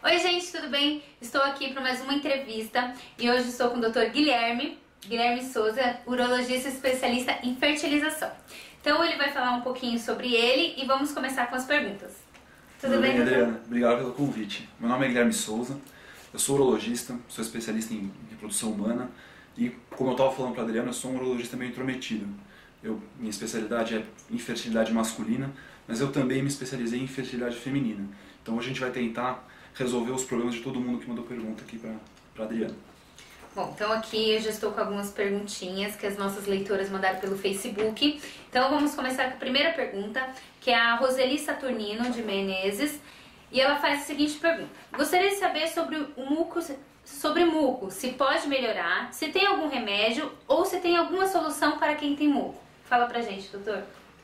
Oi gente, tudo bem? Estou aqui para mais uma entrevista e hoje estou com o Dr. Guilherme Souza, urologista especialista em fertilização. Então ele vai falar um pouquinho sobre ele e vamos começar com as perguntas. Tudo bem, Adriana? Obrigado pelo convite. Meu nome é Guilherme Souza, eu sou urologista, sou especialista em reprodução humana e, como eu estava falando para a Adriana, eu sou um urologista meio intrometido. Minha especialidade é infertilidade masculina, mas eu também me especializei em fertilidade feminina. Então hoje a gente vai tentar resolver os problemas de todo mundo que mandou pergunta aqui para a Adriana. Bom, então aqui eu já estou com algumas perguntinhas que as nossas leitoras mandaram pelo Facebook. Então vamos começar com a primeira pergunta, que é a Roseli Saturnino de Menezes. E ela faz a seguinte pergunta: gostaria de saber sobre muco, se pode melhorar, se tem algum remédio ou se tem alguma solução para quem tem muco. Fala pra gente, doutor.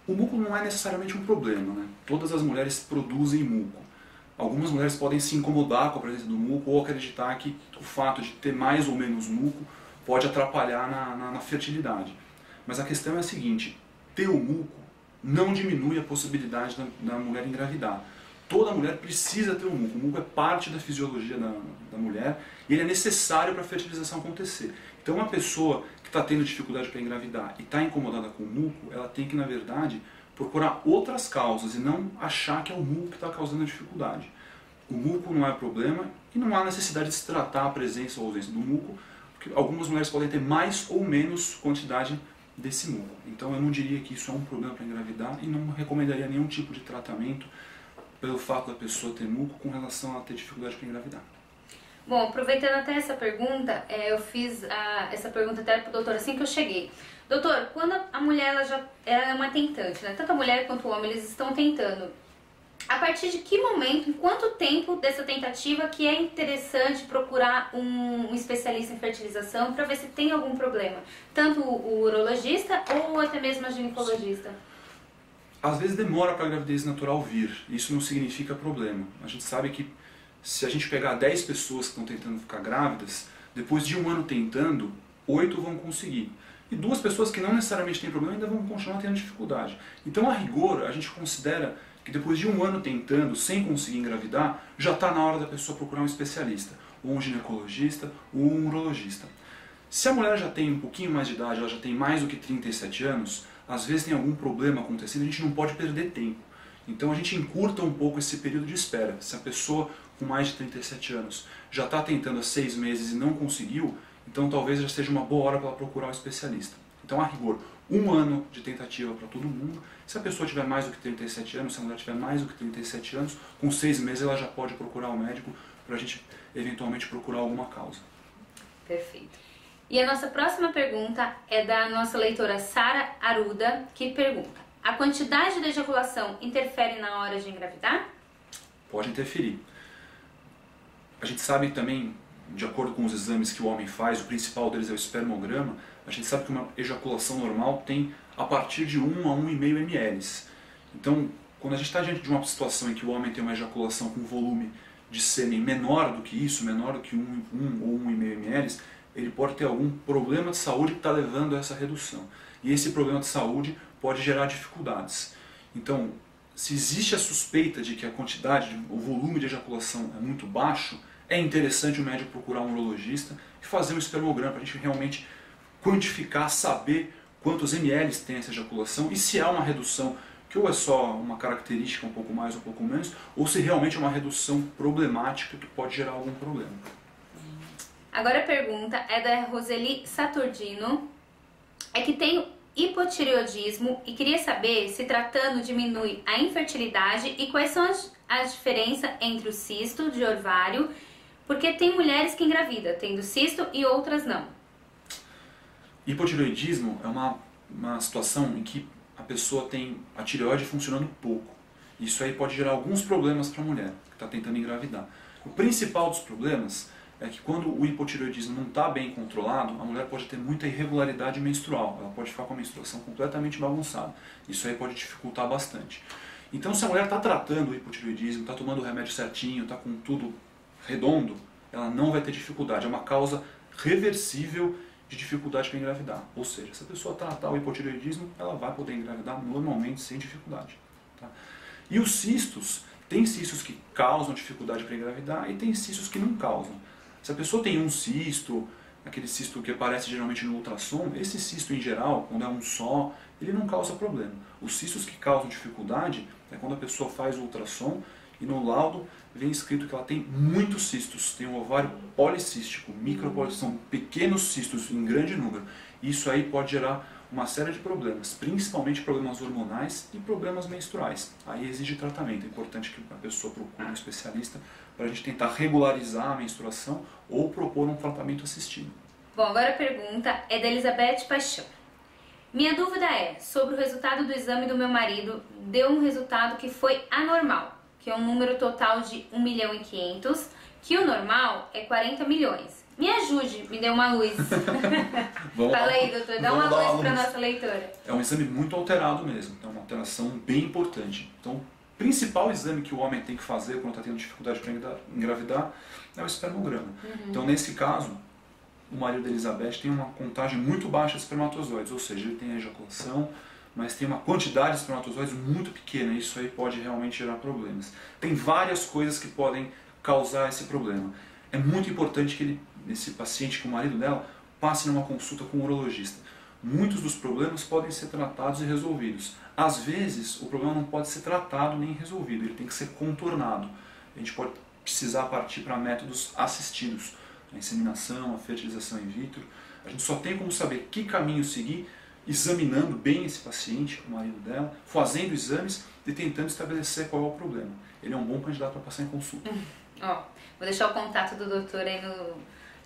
O muco não é necessariamente um problema, né? Todas as mulheres produzem muco. Algumas mulheres podem se incomodar com a presença do muco ou acreditar que o fato de ter mais ou menos muco pode atrapalhar na fertilidade. Mas a questão é a seguinte: ter o muco não diminui a possibilidade da mulher engravidar. Toda mulher precisa ter o muco. O muco é parte da fisiologia da mulher e ele é necessário para a fertilização acontecer. Então uma pessoa que está tendo dificuldade para engravidar e está incomodada com o muco, ela tem que, na verdade, procurar outras causas e não achar que é o muco que está causando a dificuldade. O muco não é problema e não há necessidade de se tratar a presença ou ausência do muco, porque algumas mulheres podem ter mais ou menos quantidade desse muco. Então eu não diria que isso é um problema para engravidar e não recomendaria nenhum tipo de tratamento pelo fato da pessoa ter muco com relação a ter dificuldade para engravidar. Bom, aproveitando até essa pergunta, eu fiz essa pergunta até para o doutor assim que eu cheguei. Doutor, quando a mulher ela é uma tentante, né? Tanto a mulher quanto o homem, eles estão tentando. A partir de que momento, em quanto tempo dessa tentativa que é interessante procurar um especialista em fertilização para ver se tem algum problema? Tanto o urologista ou até mesmo a ginecologista? Às vezes demora para a gravidez natural vir, isso não significa problema. A gente sabe que se a gente pegar 10 pessoas que estão tentando ficar grávidas, depois de um ano tentando, 8 vão conseguir. E 2 pessoas que não necessariamente têm problema ainda vão continuar tendo dificuldade. Então, a rigor, a gente considera que depois de um ano tentando, sem conseguir engravidar, já está na hora da pessoa procurar um especialista, ou um ginecologista, ou um urologista. Se a mulher já tem um pouquinho mais de idade, ela já tem mais do que 37 anos, às vezes tem algum problema acontecendo, a gente não pode perder tempo. Então a gente encurta um pouco esse período de espera. Se a pessoa com mais de 37 anos já está tentando há 6 meses e não conseguiu, então talvez já seja uma boa hora para ela procurar um especialista. Então, a rigor, 1 ano de tentativa para todo mundo. Se a pessoa tiver mais do que 37 anos, se a mulher tiver mais do que 37 anos, com 6 meses ela já pode procurar um médico para a gente eventualmente procurar alguma causa. Perfeito. E a nossa próxima pergunta é da nossa leitora Sara Aruda, que pergunta: a quantidade de ejaculação interfere na hora de engravidar? Pode interferir. A gente sabe também, de acordo com os exames que o homem faz, o principal deles é o espermograma, a gente sabe que uma ejaculação normal tem a partir de 1 a 1,5 ml. Então, quando a gente está diante de uma situação em que o homem tem uma ejaculação com volume de sêmen menor do que isso, menor do que 1 ou 1,5 ml, ele pode ter algum problema de saúde que está levando a essa redução. E esse problema de saúde pode gerar dificuldades. Então, se existe a suspeita de que a quantidade, o volume de ejaculação é muito baixo, é interessante o médico procurar um urologista e fazer um espermograma para a gente realmente quantificar, saber quantos ml tem essa ejaculação e se há uma redução que ou é só uma característica um pouco mais ou um pouco menos, ou se realmente é uma redução problemática que pode gerar algum problema. Agora a pergunta é da Roseli Saturnino, é que tem hipotireoidismo e queria saber se tratando diminui a infertilidade e quais são as diferenças entre o cisto de ovário, porque tem mulheres que engravidam tendo cisto e outras não. Hipotireoidismo é uma situação em que a pessoa tem a tireoide funcionando pouco. Isso aí pode gerar alguns problemas para a mulher que está tentando engravidar. O principal dos problemas é que quando o hipotireoidismo não está bem controlado, a mulher pode ter muita irregularidade menstrual. Ela pode ficar com a menstruação completamente bagunçada. Isso aí pode dificultar bastante. Então, se a mulher está tratando o hipotireoidismo, está tomando o remédio certinho, está com tudo redondo, ela não vai ter dificuldade. É uma causa reversível de dificuldade para engravidar. Ou seja, se a pessoa tratar o hipotireoidismo, ela vai poder engravidar normalmente sem dificuldade. Tá? E os cistos Tem cistos que causam dificuldade para engravidar e tem cistos que não causam. Se a pessoa tem um cisto, aquele cisto que aparece geralmente no ultrassom, esse cisto em geral, quando é um só, ele não causa problema. Os cistos que causam dificuldade é quando a pessoa faz o ultrassom e no laudo vem escrito que ela tem muitos cistos, tem um ovário policístico, são pequenos cistos em grande número. Isso aí pode gerar uma série de problemas, principalmente problemas hormonais e problemas menstruais. Aí exige tratamento, é importante que a pessoa procure um especialista para a gente tentar regularizar a menstruação ou propor um tratamento assistido. Bom, agora a pergunta é da Elizabeth Paixão. Minha dúvida é sobre o resultado do exame do meu marido, deu um resultado que foi anormal, que é um número total de 1.500.000, que o normal é 40 milhões. Me ajude, me dê uma luz. Fala aí, doutor, dá uma luz para nossa leitora. É um exame muito alterado mesmo, é uma alteração bem importante. Então, o principal exame que o homem tem que fazer quando está tendo dificuldade para engravidar é o espermograma. Então, nesse caso, o marido da Elizabeth tem uma contagem muito baixa de espermatozoides, ou seja, ele tem a ejaculação, mas tem uma quantidade de espermatozoides muito pequena, e isso aí pode realmente gerar problemas. Tem várias coisas que podem causar esse problema. É muito importante que esse paciente, que o marido dela, passe numa consulta com um urologista. Muitos dos problemas podem ser tratados e resolvidos. Às vezes, o problema não pode ser tratado nem resolvido, ele tem que ser contornado. A gente pode precisar partir para métodos assistidos, a inseminação, a fertilização in vitro. A gente só tem como saber que caminho seguir examinando bem esse paciente, o marido dela, fazendo exames e tentando estabelecer qual é o problema. Ele é um bom candidato para passar em consulta. Ó, vou deixar o contato do doutor aí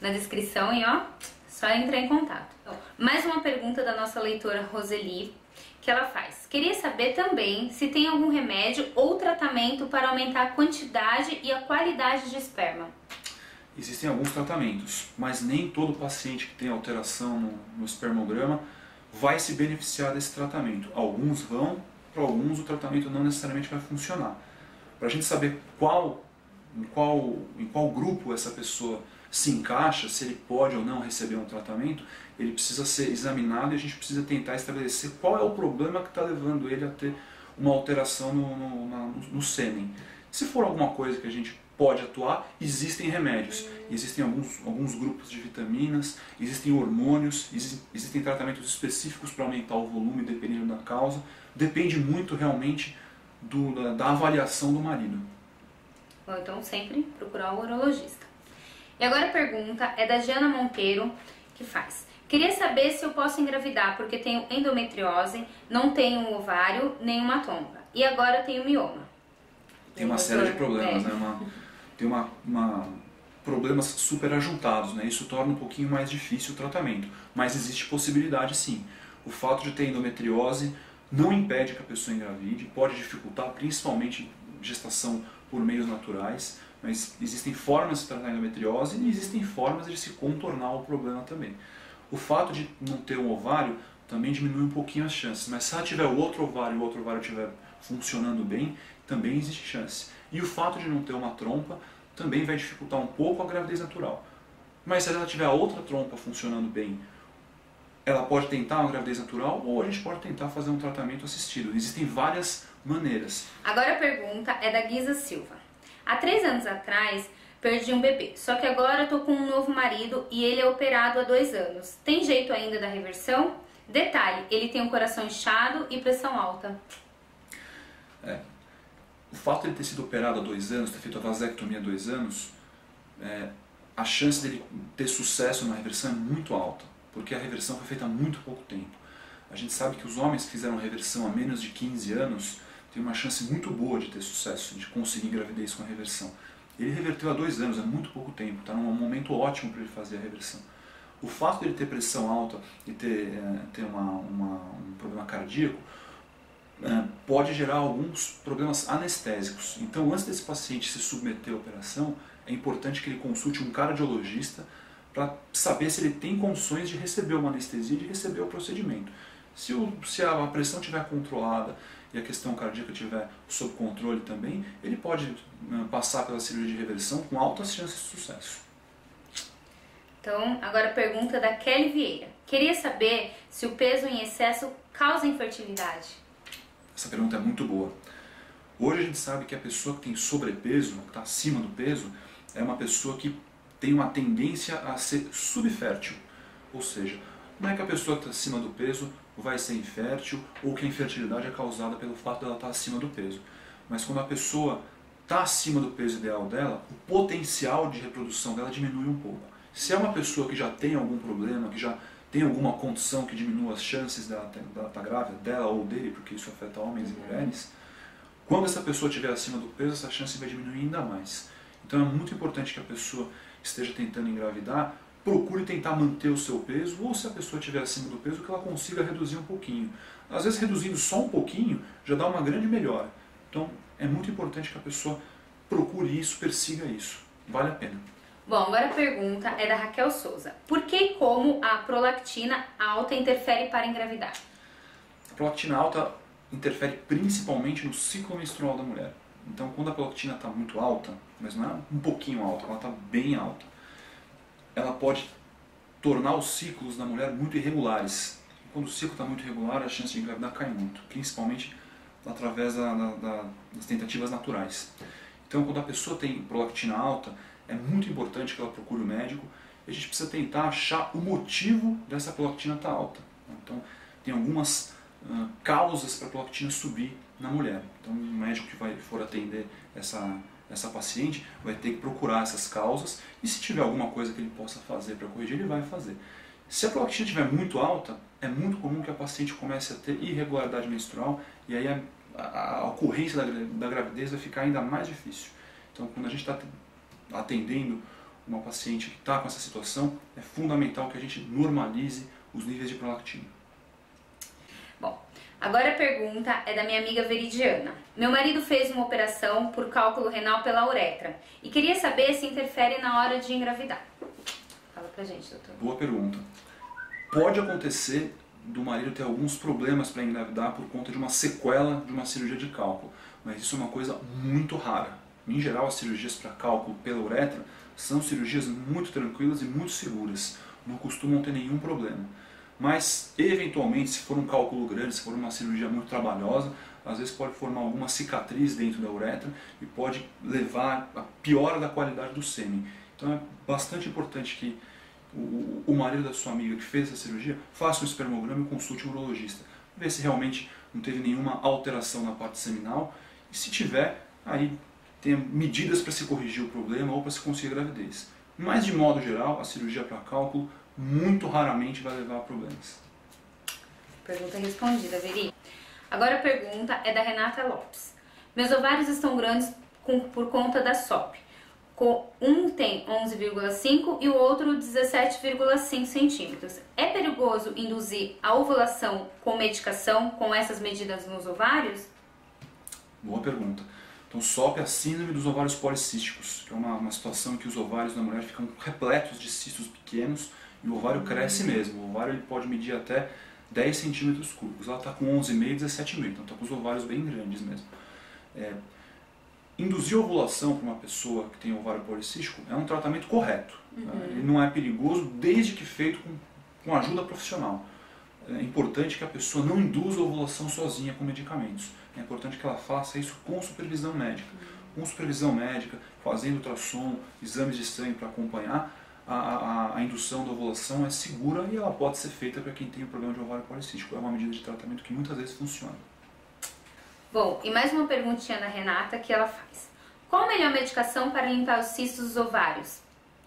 na descrição e ó, só entrar em contato. Mais uma pergunta da nossa leitora Roseli, que ela faz. Queria saber também se tem algum remédio ou tratamento para aumentar a quantidade e a qualidade de esperma. Existem alguns tratamentos, mas nem todo paciente que tem alteração no espermograma vai se beneficiar desse tratamento. Alguns vão, para alguns o tratamento não necessariamente vai funcionar. Para a gente saber em qual grupo essa pessoa se encaixa, se ele pode ou não receber um tratamento, ele precisa ser examinado e a gente precisa tentar estabelecer qual é o problema que está levando ele a ter uma alteração no sêmen. Se for alguma coisa que a gente pode atuar, existem remédios, existem alguns grupos de vitaminas, existem hormônios, existem tratamentos específicos para aumentar o volume dependendo da causa, depende muito realmente da avaliação do marido. Bom, então sempre procurar o urologista. E agora a pergunta é da Jana Monteiro, que faz. Queria saber se eu posso engravidar porque tenho endometriose, não tenho um ovário, nem uma trompa. E agora tenho mioma. Tem uma série de problemas, né? Tem problemas super ajuntados, né? Isso torna um pouquinho mais difícil o tratamento. Mas existe possibilidade sim. O fato de ter endometriose não impede que a pessoa engravide, pode dificultar principalmente gestação por meios naturais, mas existem formas de tratar a endometriose e existem formas de se contornar o problema também. O fato de não ter um ovário também diminui um pouquinho as chances, mas se ela tiver outro ovário e o outro ovário estiver funcionando bem, também existe chance. E o fato de não ter uma trompa também vai dificultar um pouco a gravidez natural. Mas se ela tiver a outra trompa funcionando bem, ela pode tentar uma gravidez natural ou a gente pode tentar fazer um tratamento assistido. Existem várias maneiras. Agora a pergunta é da Guisa Silva. Há 3 anos atrás perdi um bebê, só que agora estou com um novo marido e ele é operado há 2 anos. Tem jeito ainda da reversão? Detalhe, ele tem um coração inchado e pressão alta. O fato de ele ter sido operado há 2 anos, ter feito a vasectomia há 2 anos, a chance dele ter sucesso na reversão é muito alta, porque a reversão foi feita há muito pouco tempo. A gente sabe que os homens que fizeram reversão há menos de 15 anos têm uma chance muito boa de ter sucesso, de conseguir gravidez com a reversão. Ele reverteu há 2 anos, é muito pouco tempo, está num momento ótimo para ele fazer a reversão. O fato de ele ter pressão alta e ter um problema cardíaco pode gerar alguns problemas anestésicos. Então, antes desse paciente se submeter à operação, é importante que ele consulte um cardiologista para saber se ele tem condições de receber uma anestesia e de receber o procedimento. Se a pressão estiver controlada e a questão cardíaca estiver sob controle também, ele pode passar pela cirurgia de reversão com altas chances de sucesso. Então, agora a pergunta da Kelly Vieira. Queria saber se o peso em excesso causa infertilidade. Essa pergunta é muito boa. Hoje a gente sabe que a pessoa que tem sobrepeso, que está acima do peso, é uma pessoa que tem uma tendência a ser subfértil. Ou seja, não é que a pessoa que está acima do peso vai ser infértil ou que a infertilidade é causada pelo fato dela estar acima do peso. Mas quando a pessoa está acima do peso ideal dela, o potencial de reprodução dela diminui um pouco. Se é uma pessoa que já tem algum problema, que já tem alguma condição que diminua as chances dela estar grávida, dela ou dele, porque isso afeta homens e mulheres, quando essa pessoa estiver acima do peso, essa chance vai diminuir ainda mais. Então é muito importante que a pessoa esteja tentando engravidar, procure tentar manter o seu peso, ou se a pessoa estiver acima do peso, que ela consiga reduzir um pouquinho. Às vezes reduzindo só um pouquinho, já dá uma grande melhora. Então é muito importante que a pessoa procure isso, persiga isso. Vale a pena. Bom, agora a pergunta é da Raquel Souza. Por que e como a prolactina alta interfere para engravidar? A prolactina alta interfere principalmente no ciclo menstrual da mulher. Então quando a prolactina está muito alta, mas não é um pouquinho alta, ela está bem alta, ela pode tornar os ciclos da mulher muito irregulares. Quando o ciclo está muito irregular, a chance de engravidar cai muito, principalmente através das tentativas naturais. Então quando a pessoa tem prolactina alta, é muito importante que ela procure o médico e a gente precisa tentar achar o motivo dessa prolactina estar alta. Então tem algumas causas para a prolactina subir na mulher. Então o médico que for atender essa paciente vai ter que procurar essas causas e se tiver alguma coisa que ele possa fazer para corrigir, ele vai fazer. Se a prolactina estiver muito alta, é muito comum que a paciente comece a ter irregularidade menstrual e aí a ocorrência da gravidez vai ficar ainda mais difícil. Então quando a gente está atendendo uma paciente que está com essa situação, é fundamental que a gente normalize os níveis de prolactina. Bom, agora a pergunta é da minha amiga Veridiana. Meu marido fez uma operação por cálculo renal pela uretra e queria saber se interfere na hora de engravidar. Fala pra gente, doutor. Boa pergunta. Pode acontecer do marido ter alguns problemas para engravidar por conta de uma sequela de uma cirurgia de cálculo, mas isso é uma coisa muito rara. Em geral, as cirurgias para cálculo pela uretra são cirurgias muito tranquilas e muito seguras, não costumam ter nenhum problema. Mas, eventualmente, se for um cálculo grande, se for uma cirurgia muito trabalhosa, às vezes pode formar alguma cicatriz dentro da uretra e pode levar a piora da qualidade do sêmen. Então é bastante importante que o marido da sua amiga que fez essa cirurgia faça um espermograma e consulte um urologista, ver se realmente não teve nenhuma alteração na parte seminal e se tiver, aí tem medidas para se corrigir o problema ou para se conseguir a gravidez. Mas, de modo geral, a cirurgia para cálculo muito raramente vai levar a problemas. Pergunta respondida, Veri. Agora a pergunta é da Renata Lopes. Meus ovários estão grandes por conta da SOP. Um tem 11,5 e o outro 17,5 centímetros. É perigoso induzir a ovulação com medicação com essas medidas nos ovários? Boa pergunta. Então, SOP é a síndrome dos ovários policísticos, que é uma situação em que os ovários da mulher ficam repletos de cistos pequenos e o ovário cresce mesmo. O ovário ele pode medir até 10 centímetros cúbicos. Ela está com 11,5 e 17,5, então está com os ovários bem grandes mesmo. Induzir ovulação para uma pessoa que tem ovário policístico é um tratamento correto. Ele não é perigoso desde que feito com ajuda profissional. É importante que a pessoa não induza a ovulação sozinha com medicamentos. É importante que ela faça isso com supervisão médica. Com supervisão médica, fazendo ultrassom, exames de sangue para acompanhar, a indução da ovulação é segura e ela pode ser feita para quem tem o problema de ovário policístico. É uma medida de tratamento que muitas vezes funciona. Bom, e mais uma perguntinha da Renata que ela faz. Qual a melhor medicação para limpar os cistos dos ovários?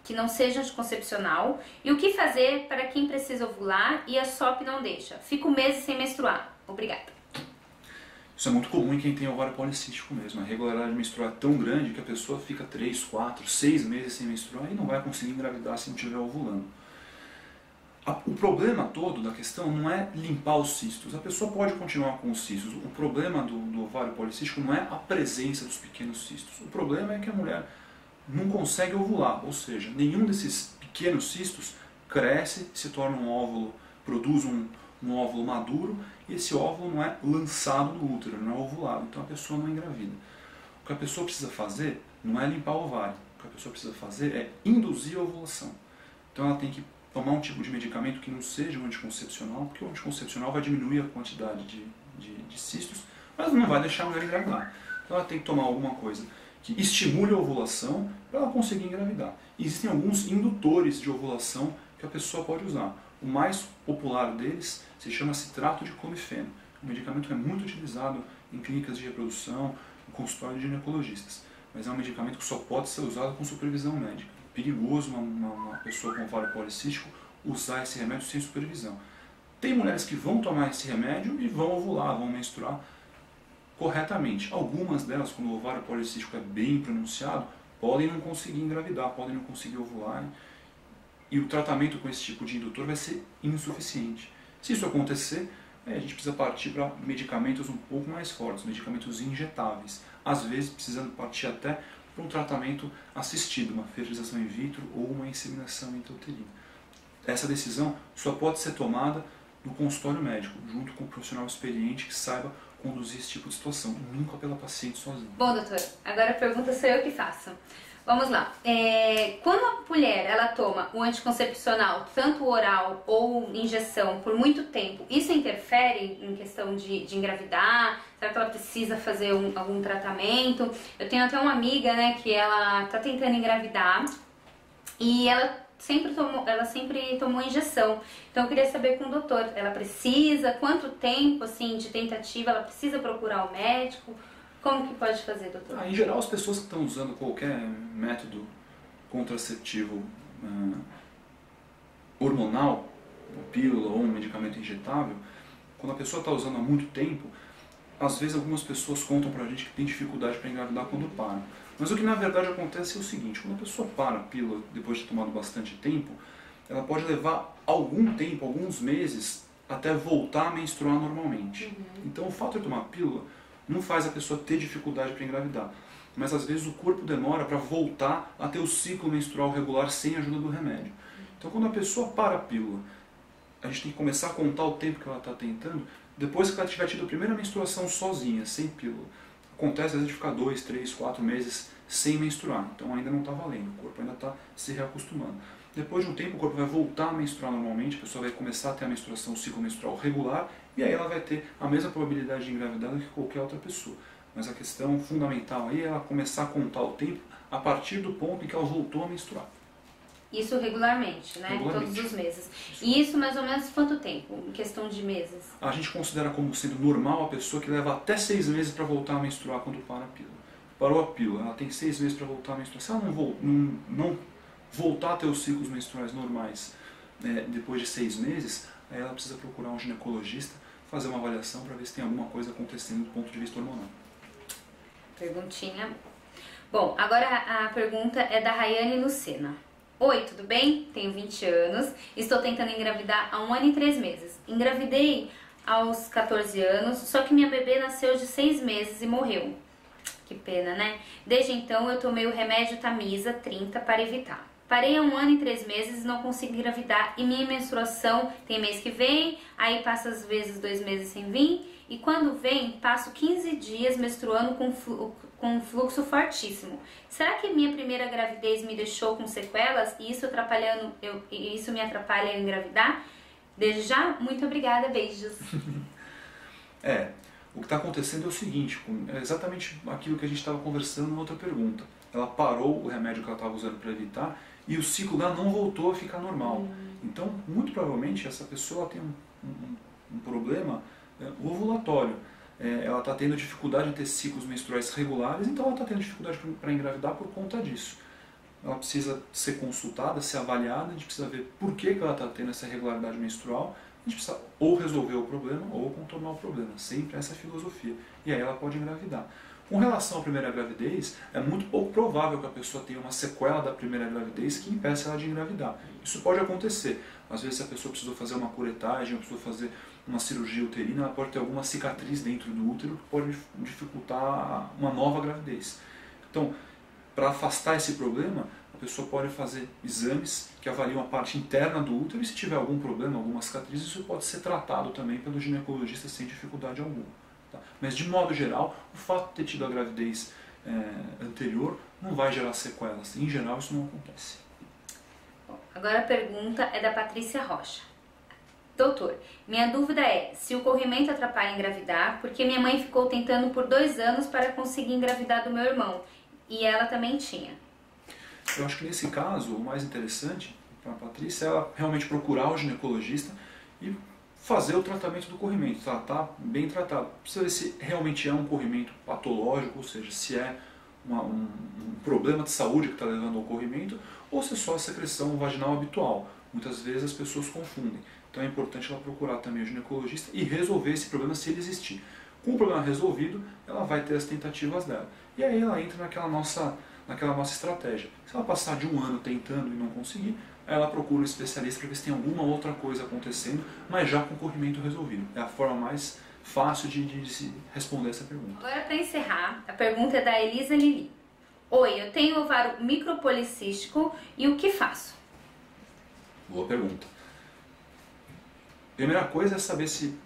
Que não seja anticoncepcional? E o que fazer para quem precisa ovular e a SOP não deixa? Fico meses sem menstruar. Obrigada. Isso é muito comum em quem tem ovário policístico mesmo. A regularidade menstrual é tão grande que a pessoa fica 3, 4, 6 meses sem menstruar e não vai conseguir engravidar se não estiver ovulando. O problema todo da questão não é limpar os cistos. A pessoa pode continuar com os cistos. O problema do ovário policístico não é a presença dos pequenos cistos. O problema é que a mulher não consegue ovular, ou seja, nenhum desses pequenos cistos cresce, se torna um óvulo, produz um óvulo maduro e esse óvulo não é lançado no útero, não é ovulado, então a pessoa não engravida. O que a pessoa precisa fazer não é limpar o ovário, o que a pessoa precisa fazer é induzir a ovulação. Então ela tem que tomar um tipo de medicamento que não seja um anticoncepcional, porque o anticoncepcional vai diminuir a quantidade de cistos, mas não vai deixar a mulher engravidar. Então ela tem que tomar alguma coisa que estimule a ovulação para ela conseguir engravidar. E existem alguns indutores de ovulação que a pessoa pode usar. O mais popular deles se chama citrato de clomifeno. O medicamento é muito utilizado em clínicas de reprodução, no consultório de ginecologistas. Mas é um medicamento que só pode ser usado com supervisão médica. É perigoso uma pessoa com ovário policístico usar esse remédio sem supervisão. Tem mulheres que vão tomar esse remédio e vão ovular, vão menstruar corretamente. Algumas delas, quando o ovário policístico é bem pronunciado, podem não conseguir engravidar, podem não conseguir ovular. E o tratamento com esse tipo de indutor vai ser insuficiente. Se isso acontecer, a gente precisa partir para medicamentos um pouco mais fortes, medicamentos injetáveis. Às vezes precisando partir até para um tratamento assistido, uma fertilização in vitro ou uma inseminação intrauterina. Essa decisão só pode ser tomada no consultório médico, junto com um profissional experiente que saiba conduzir esse tipo de situação, nunca pela paciente sozinha. Bom, doutor, agora a pergunta sou eu que faço. Vamos lá. Quando a mulher ela toma o anticoncepcional, tanto oral ou injeção, por muito tempo, isso interfere em questão de engravidar? Será que ela precisa fazer algum tratamento? Eu tenho até uma amiga, né, que ela está tentando engravidar e ela sempre tomou injeção. Então eu queria saber com o doutor, ela precisa, quanto tempo assim de tentativa, ela precisa procurar o médico? Como que pode fazer, doutor? Em geral, as pessoas que estão usando qualquer método contraceptivo hormonal, uma pílula ou um medicamento injetável, quando a pessoa está usando há muito tempo, às vezes algumas pessoas contam pra gente que tem dificuldade para engravidar quando param. Mas o que na verdade acontece é o seguinte, quando a pessoa para a pílula depois de ter tomado bastante tempo, ela pode levar algum tempo, alguns meses, até voltar a menstruar normalmente. Então o fato de tomar pílula não faz a pessoa ter dificuldade para engravidar. Mas às vezes o corpo demora para voltar a ter o ciclo menstrual regular sem a ajuda do remédio. Então quando a pessoa para a pílula, a gente tem que começar a contar o tempo que ela está tentando, depois que ela tiver tido a primeira menstruação sozinha, sem pílula. Acontece às vezes de ficar 2, 3, 4 meses sem menstruar, então ainda não está valendo, o corpo ainda está se reacostumando. Depois de um tempo o corpo vai voltar a menstruar normalmente, a pessoa vai começar a ter a menstruação, o ciclo menstrual regular, e aí ela vai ter a mesma probabilidade de engravidar do que qualquer outra pessoa. Mas a questão fundamental aí é ela começar a contar o tempo a partir do ponto em que ela voltou a menstruar. Isso regularmente, né? Regularmente. Todos os meses. E isso mais ou menos quanto tempo, em questão de meses? A gente considera como sendo normal a pessoa que leva até 6 meses para voltar a menstruar quando para a pílula. Parou a pílula, ela tem 6 meses para voltar a menstruar. Se ela não voltar a ter os ciclos menstruais normais depois de 6 meses, aí ela precisa procurar um ginecologista, fazer uma avaliação para ver se tem alguma coisa acontecendo do ponto de vista hormonal. Perguntinha. Bom, agora a pergunta é da Rayane Lucena. Oi, tudo bem? Tenho 20 anos, estou tentando engravidar há 1 ano e 3 meses. Engravidei aos 14 anos, só que minha bebê nasceu de 6 meses e morreu. Que pena, né? Desde então eu tomei o remédio Tamisa 30 para evitar. Parei há 1 ano e 3 meses e não consigo engravidar e minha menstruação tem mês que vem, aí passa às vezes 2 meses sem vir e quando vem passo 15 dias menstruando com um fluxo fortíssimo. Será que minha primeira gravidez me deixou com sequelas e isso me atrapalha a engravidar? Desde já, muito obrigada, beijos. O que está acontecendo é o seguinte, é exatamente aquilo que a gente estava conversando na outra pergunta. Ela parou o remédio que ela estava usando para evitar e o ciclo dela não voltou a ficar normal. Então, muito provavelmente, essa pessoa tem um problema ovulatório. Ela está tendo dificuldade em ter ciclos menstruais regulares, então ela está tendo dificuldade para engravidar por conta disso. Ela precisa ser consultada, ser avaliada, a gente precisa ver por que ela está tendo essa irregularidade menstrual, a gente precisa ou resolver o problema ou contornar o problema, sempre essa filosofia. E aí ela pode engravidar. Com relação à primeira gravidez, é muito pouco provável que a pessoa tenha uma sequela da primeira gravidez que impeça ela de engravidar. Isso pode acontecer. Às vezes, se a pessoa precisou fazer uma curetagem, ou precisou fazer uma cirurgia uterina, ela pode ter alguma cicatriz dentro do útero que pode dificultar uma nova gravidez. Então, para afastar esse problema, a pessoa pode fazer exames que avaliam a parte interna do útero e se tiver algum problema, alguma cicatriz, isso pode ser tratado também pelo ginecologista sem dificuldade alguma. Tá? Mas de modo geral, o fato de ter tido a gravidez anterior não vai gerar sequelas. Em geral, isso não acontece. Bom, agora a pergunta é da Patrícia Rocha. Doutor, minha dúvida é se o corrimento atrapalha engravidar, porque minha mãe ficou tentando por 2 anos para conseguir engravidar do meu irmão, e ela também tinha. Eu acho que nesse caso, o mais interessante para a Patrícia é ela realmente procurar o ginecologista e fazer o tratamento do corrimento, tratar bem tratado. Precisa ver se realmente é um corrimento patológico, ou seja, se é um problema de saúde que está levando ao corrimento, ou se é só a secreção vaginal habitual. Muitas vezes as pessoas confundem. Então é importante ela procurar também o ginecologista e resolver esse problema se ele existir. Com o problema resolvido, ela vai ter as tentativas dela. E aí ela entra naquela nossa estratégia. Se ela passar de 1 ano tentando e não conseguir, aí ela procura um especialista para ver se tem alguma outra coisa acontecendo, mas já com o corrimento resolvido. É a forma mais fácil de se responder essa pergunta. Agora, para encerrar, a pergunta é da Elisa Lili. Oi, eu tenho ovário micropolicístico e o que faço? Boa pergunta. Primeira coisa é saber se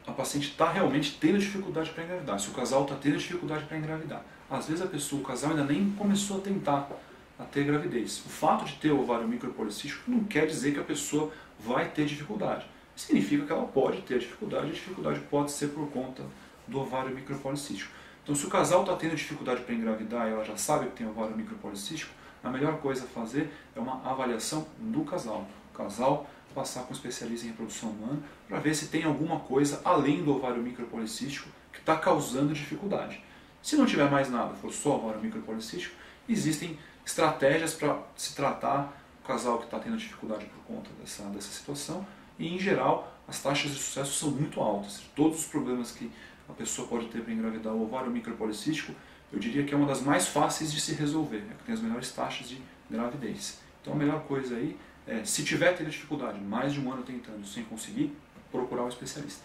a paciente está realmente tendo dificuldade para engravidar, se o casal está tendo dificuldade para engravidar. Às vezes o casal ainda nem começou a tentar a ter gravidez. O fato de ter ovário micropolicístico não quer dizer que a pessoa vai ter dificuldade. Significa que ela pode ter dificuldade, e a dificuldade pode ser por conta do ovário micropolicístico. Então, se o casal está tendo dificuldade para engravidar e ela já sabe que tem ovário micropolicístico, a melhor coisa a fazer é uma avaliação do casal. O casal passar com um especialista em reprodução humana para ver se tem alguma coisa além do ovário micropolicístico que está causando dificuldade. Se não tiver mais nada, for só ovário micropolicístico, existem estratégias para se tratar o casal que está tendo dificuldade por conta dessa situação e, em geral, as taxas de sucesso são muito altas. Todos os problemas que a pessoa pode ter para engravidar o ovário micropolicístico, eu diria que é uma das mais fáceis de se resolver, é que tem as melhores taxas de gravidez. Então a melhor coisa aí é, se tiver tendo dificuldade, mais de 1 ano tentando sem conseguir, procurar um especialista.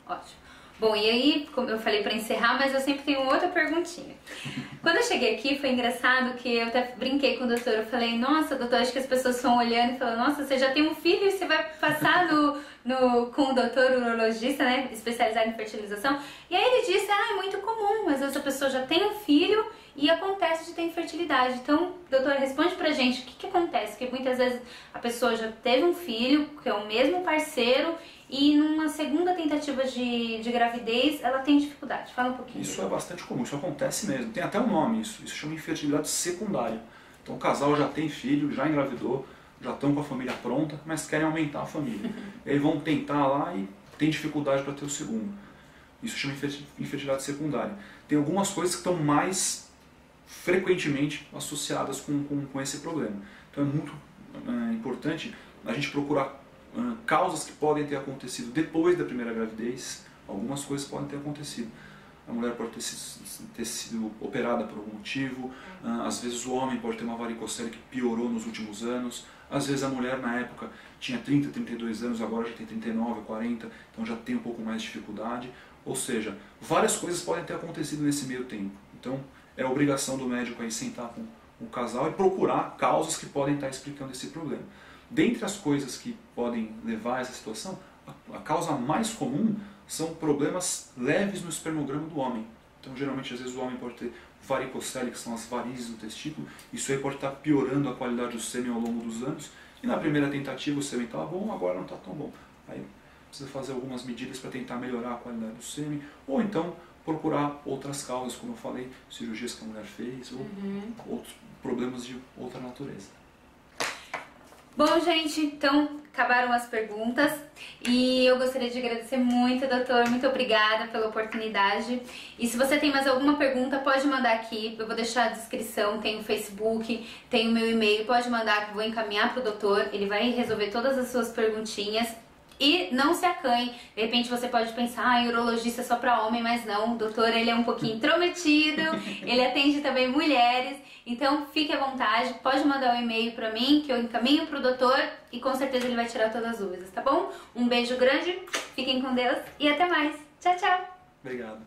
Ótimo. Bom, e aí, como eu falei para encerrar, mas eu sempre tenho outra perguntinha. Quando eu cheguei aqui, foi engraçado que eu até brinquei com o doutor. Eu falei, nossa, doutor, acho que as pessoas estão olhando e falando, nossa, você já tem um filho e você vai passar com o doutor urologista, né, especializado em fertilização. E aí ele disse, é muito comum, às vezes a pessoa já tem um filho e acontece de ter infertilidade. Então, doutor, responde pra gente o que acontece, porque muitas vezes a pessoa já teve um filho, que é o mesmo parceiro, e numa segunda tentativa de gravidez, ela tem dificuldade. Fala um pouquinho. Isso é bastante comum, isso acontece mesmo. Tem até um nome isso chama infertilidade secundária. Então o casal já tem filho, já engravidou, já estão com a família pronta, mas querem aumentar a família. E aí vão tentar lá e tem dificuldade para ter o segundo. Isso chama infertilidade secundária. Tem algumas coisas que estão mais frequentemente associadas com esse problema. Então é muito importante a gente procurar causas que podem ter acontecido depois da primeira gravidez. Algumas coisas podem ter acontecido. A mulher pode ter sido operada por algum motivo, às vezes o homem pode ter uma varicocele que piorou nos últimos anos, às vezes a mulher na época tinha 30, 32 anos, agora já tem 39, 40, então já tem um pouco mais de dificuldade. Ou seja, várias coisas podem ter acontecido nesse meio tempo. Então é obrigação do médico aí sentar com o casal e procurar causas que podem estar explicando esse problema. Dentre as coisas que podem levar a essa situação, a causa mais comum são problemas leves no espermograma do homem. Então, geralmente, às vezes o homem pode ter varicocele, que são as varizes do testículo. Isso aí pode estar piorando a qualidade do sêmen ao longo dos anos. E na primeira tentativa o sêmen estava bom, agora não está tão bom. Aí precisa fazer algumas medidas para tentar melhorar a qualidade do sêmen. Ou então procurar outras causas, como eu falei, cirurgias que a mulher fez, ou outros problemas de outra natureza. Bom, gente, então acabaram as perguntas e eu gostaria de agradecer muito, doutor, muito obrigada pela oportunidade. E se você tem mais alguma pergunta, pode mandar aqui, eu vou deixar a descrição, tem o Facebook, tem o meu e-mail, pode mandar que eu vou encaminhar para o doutor, ele vai resolver todas as suas perguntinhas. E não se acanhe, de repente você pode pensar, urologista é só para homem, mas não, o doutor ele é um pouquinho intrometido, ele atende também mulheres, então fique à vontade, pode mandar um e-mail para mim, que eu encaminho para o doutor e com certeza ele vai tirar todas as dúvidas, tá bom? Um beijo grande, fiquem com Deus e até mais, tchau, tchau! Obrigado.